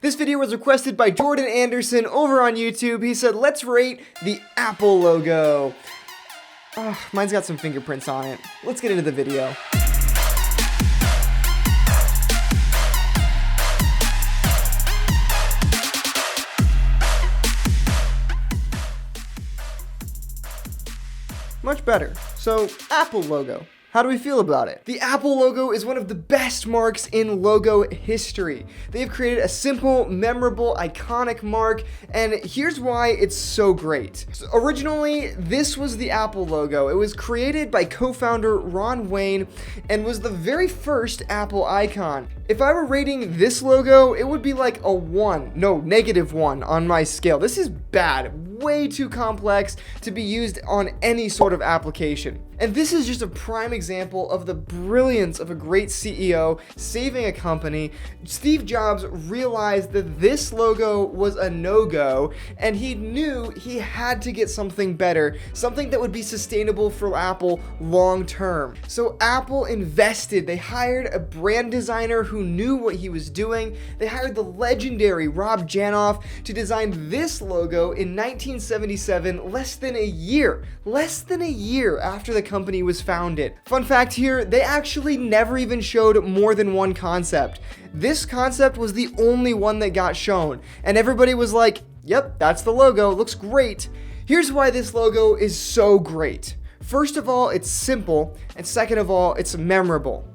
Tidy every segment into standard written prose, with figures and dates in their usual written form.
This video was requested by Jordan Anderson over on YouTube. He said, let's rate the Apple logo. Mine's got some fingerprints on it. Let's get into the video. Much better. So, Apple logo. How do we feel about it? The Apple logo is one of the best marks in logo history. They've created a simple, memorable, iconic mark, and here's why it's so great. So originally, this was the Apple logo. It was created by co-founder Ron Wayne and was the very first Apple icon. If I were rating this logo, it would be like a -1 on my scale. This is bad, way too complex to be used on any sort of application. And this is just a prime example of the brilliance of a great CEO saving a company. Steve Jobs realized that this logo was a no-go, and he knew he had to get something better, something that would be sustainable for Apple long term. So Apple invested. They hired a brand designer who knew what he was doing. They hired the legendary Rob Janoff to design this logo in 1977, less than a year after the company was founded. Fun fact here, they actually never even showed more than one concept. This concept was the only one that got shown, and everybody was like, yep, that's the logo, looks great. Here's why this logo is so great. First of all, it's simple, and second of all, it's memorable.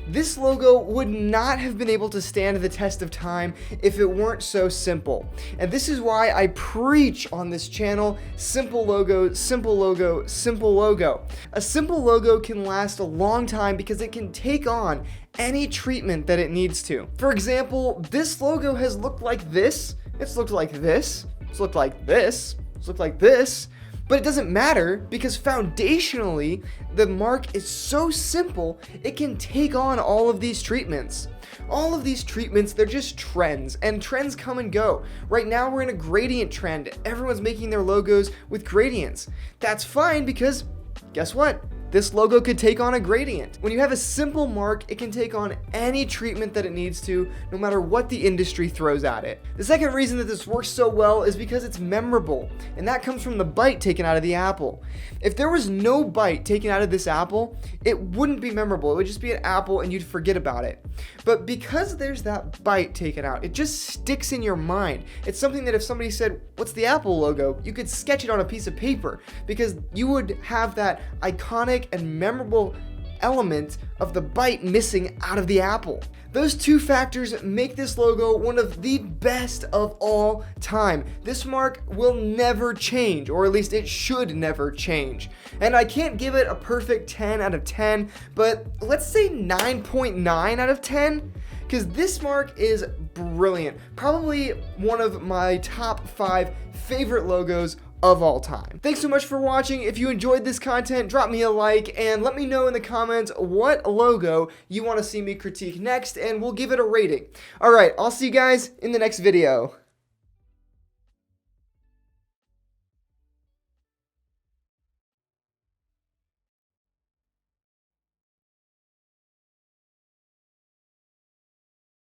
This logo would not have been able to stand the test of time if it weren't so simple. And this is why I preach on this channel, simple logo, simple logo, simple logo. A simple logo can last a long time because it can take on any treatment that it needs to. For example, this logo has looked like this, it's looked like this, it's looked like this, it's looked like this. But it doesn't matter because foundationally, the mark is so simple, it can take on all of these treatments. All of these treatments, they're just trends, and trends come and go. Right now, we're in a gradient trend. Everyone's making their logos with gradients. That's fine because, guess what? This logo could take on a gradient. When you have a simple mark, it can take on any treatment that it needs to, no matter what the industry throws at it. The second reason that this works so well is because it's memorable, and that comes from the bite taken out of the apple. If there was no bite taken out of this apple, it wouldn't be memorable. It would just be an apple and you'd forget about it. But because there's that bite taken out, it just sticks in your mind. It's something that if somebody said, what's the Apple logo? You could sketch it on a piece of paper because you would have that iconic and memorable element of the bite missing out of the apple. Those two factors make this logo one of the best of all time. This mark will never change, or at least it should never change. And I can't give it a perfect 10 out of 10, but let's say 9.9 out of 10. Because this mark is brilliant. Probably one of my top 5 favorite logos of all time. Thanks so much for watching. If you enjoyed this content, drop me a like and let me know in the comments what logo you want to see me critique next, and we'll give it a rating. Alright, I'll see you guys in the next video.